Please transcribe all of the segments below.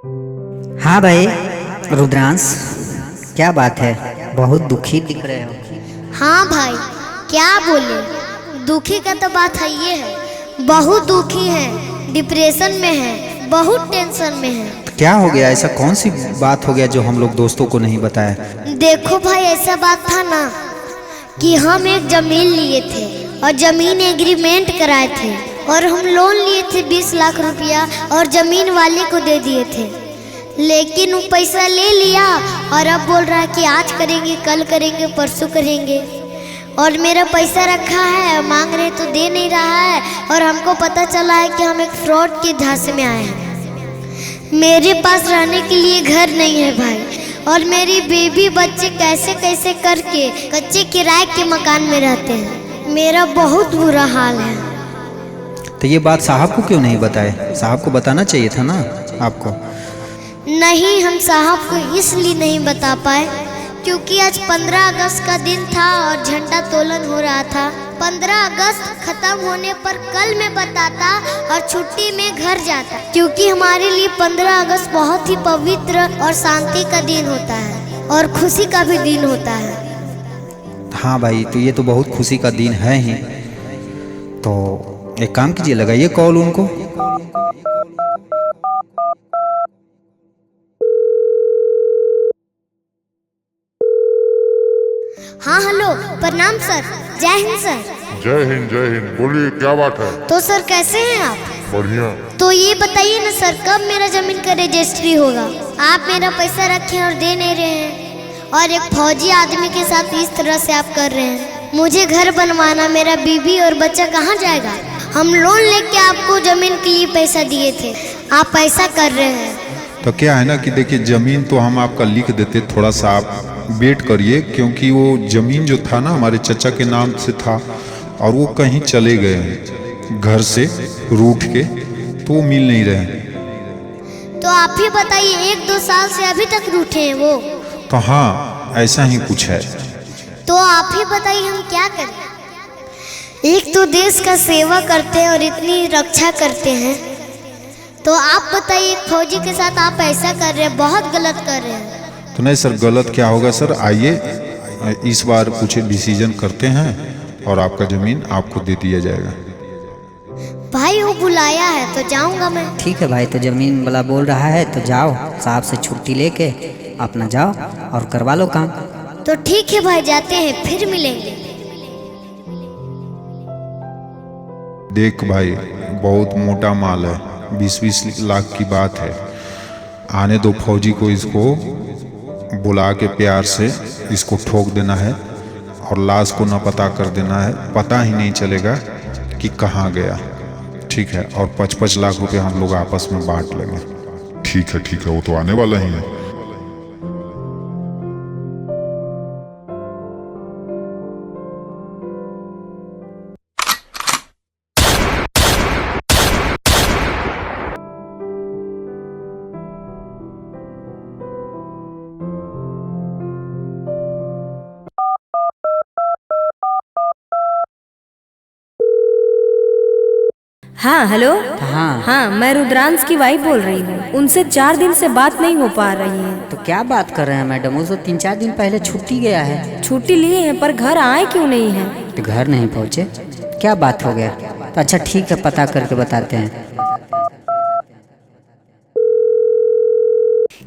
हाँ भाई रुद्रांश, क्या बात है, बहुत दुखी दिख रहे हो। हाँ भाई, क्या बोले, दुखी का तो बात है, ये है बहुत दुखी है, डिप्रेशन में है, बहुत टेंशन में है। क्या हो गया? ऐसा कौन सी बात हो गया जो हम लोग दोस्तों को नहीं बताया? देखो भाई, ऐसा बात था ना कि हम एक जमीन लिए थे और जमीन एग्रीमेंट कराए थे और हम लोन लिए थे 20 लाख रुपया और जमीन वाले को दे दिए थे, लेकिन वो पैसा ले लिया और अब बोल रहा है कि आज करेंगे, कल करेंगे, परसों करेंगे। और मेरा पैसा रखा है, मांग रहे तो दे नहीं रहा है और हमको पता चला है कि हम एक फ्रॉड के झांसे में आए हैं। मेरे पास रहने के लिए घर नहीं है भाई, और मेरी बेबी बच्चे कैसे कैसे करके कच्चे किराए के मकान में रहते हैं। मेरा बहुत बुरा हाल है। तो ये बात साहब को क्यों नहीं बताए? साहब को बताना चाहिए था ना आपको। नहीं, हम साहब को इसलिए नहीं बता पाए क्योंकि आज 15 अगस्त का दिन था और झंडा तोलन हो रहा था। 15 अगस्त खत्म होने पर कल मैं बताता और छुट्टी में घर जाता, क्योंकि हमारे लिए 15 अगस्त बहुत ही पवित्र और शांति का दिन होता है और खुशी का भी दिन होता है। हाँ भाई, तो ये तो बहुत खुशी का दिन है ही। तो एक काम कीजिए, लगाइए कॉल उनको। हाँ हेलो, प्रणाम सर। जय हिंद सर। जय हिंद जय हिंद। बोलिए, क्या बात है? तो सर कैसे हैं आप? बढ़िया। तो ये बताइए ना सर, कब मेरा जमीन का रजिस्ट्री होगा? आप मेरा पैसा रखे और दे नहीं रहे हैं, और एक फौजी आदमी के साथ इस तरह से आप कर रहे हैं। मुझे घर बनवाना, मेरा बीबी और बच्चा कहाँ जाएगा? हम लोन लेके आपको जमीन के लिए पैसा दिए थे, आप ऐसा कर रहे हैं। तो क्या है ना कि देखिए, ज़मीन तो हम आपका लिख देते, थोड़ा सा आप वेट करिए, क्योंकि वो ज़मीन जो था ना हमारे चचा के नाम से था और वो कहीं चले गए हैं घर से रूठ के, तो वो मिल नहीं रहे। तो आप ही बताइए, 1-2 साल से अभी तक रूठे हैं वो? तो हाँ, ऐसा ही कुछ है। तो आप ही बताइए हम क्या करें? एक तो देश का सेवा करते हैं और इतनी रक्षा करते हैं, तो आप बताइए, एक फौजी के साथ आप ऐसा कर रहे हैं, बहुत गलत कर रहे हैं। तो नहीं सर, गलत क्या होगा सर, आइए इस बार कुछ डिसीजन करते हैं और आपका ज़मीन आपको दे दिया जाएगा। भाई वो बुलाया है तो जाऊंगा मैं। ठीक है भाई, तो जमीन वाला बोल रहा है तो जाओ, साहब से छुट्टी लेके अपना जाओ और करवा लो काम। तो ठीक है भाई, जाते हैं, फिर मिलेंगे। देख भाई, बहुत मोटा माल है, 20-20 लाख की बात है। आने दो फौजी को, इसको बुला के प्यार से इसको ठोक देना है और लाश को ना पता कर देना है, पता ही नहीं चलेगा कि कहाँ गया। ठीक है, और 55 लाख रुपए हम लोग आपस में बांट लेंगे। ठीक है, वो तो आने वाला ही है। हाँ हेलो। हाँ, मैं रुद्रांश की वाइफ बोल रही हूँ। उनसे 4 दिन से बात नहीं हो पा रही है। तो क्या बात कर रहे हैं मैडम, वो तो 3-4 दिन पहले छुट्टी गया है। छुट्टी लिए हैं पर घर आए क्यों नहीं है? तो घर नहीं पहुँचे, क्या बात हो गया? तो अच्छा ठीक है, पता करके बताते हैं।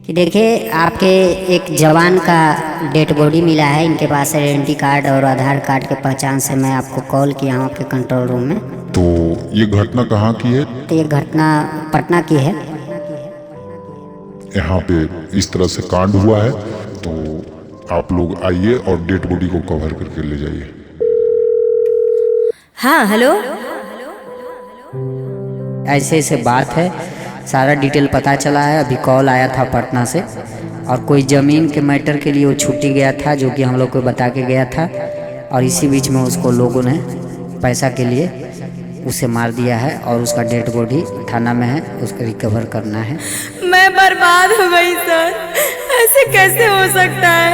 कि देखिए, आपके एक जवान का डेड बॉडी मिला है, इनके पास आइडेंटिटी कार्ड और आधार कार्ड के पहचान से मैं आपको कॉल किया हूँ आपके कंट्रोल रूम में। तो ये घटना कहाँ की है? तो ये घटना पटना की है। यहाँ पे इस तरह से कांड हुआ है, तो आप लोग आइए और डेड बॉडी को कवर करके ले जाइए। हाँ हेलो। ऐसे ऐसे बात है, सारा डिटेल पता चला है। अभी कॉल आया था पटना से, और कोई ज़मीन के मैटर के लिए वो छुट्टी गया था, जो कि हम लोग को बता के गया था, और इसी बीच में उसको लोगों ने पैसा के लिए उसे मार दिया है और उसका डेड बॉडी थाना में है, उसको रिकवर करना है। मैं बर्बाद हो गई सर, ऐसे कैसे हो सकता है?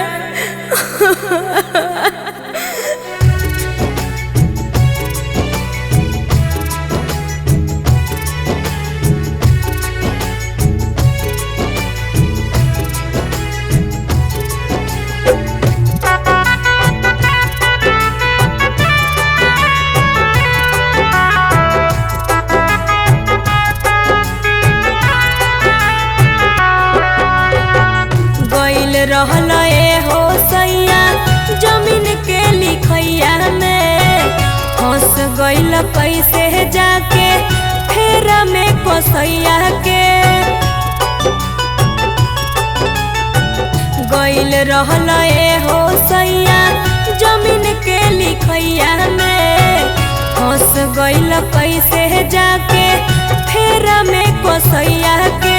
रहल ए हो सैया जमीन के लिखैया में, फंस गइल कैसे जाके फेरा में कसैया के। गइल रहल ए हो सैया जमीन के लिखैया में, फंस गइल कैसे जाके फेरा में कसैया के।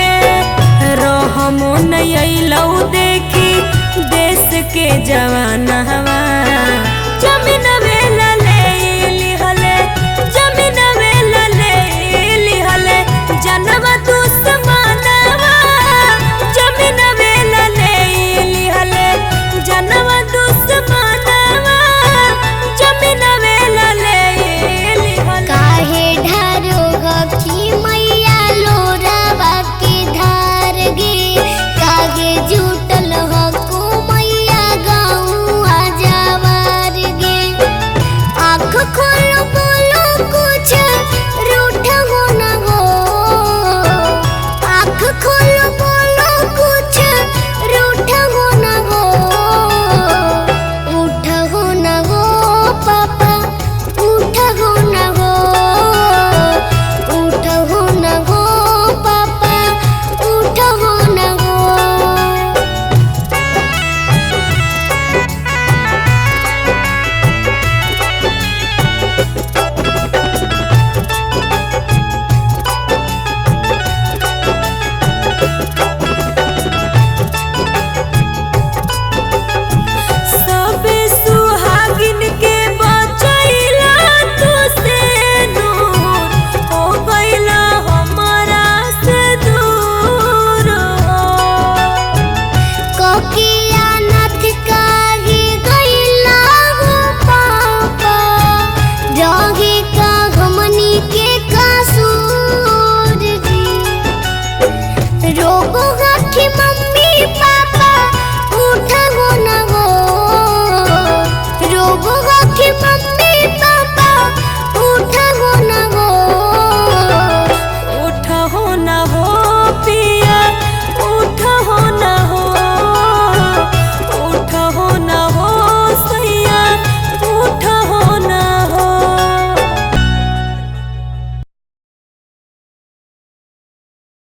रहमो नहीं अइलौ देखी देश के जवान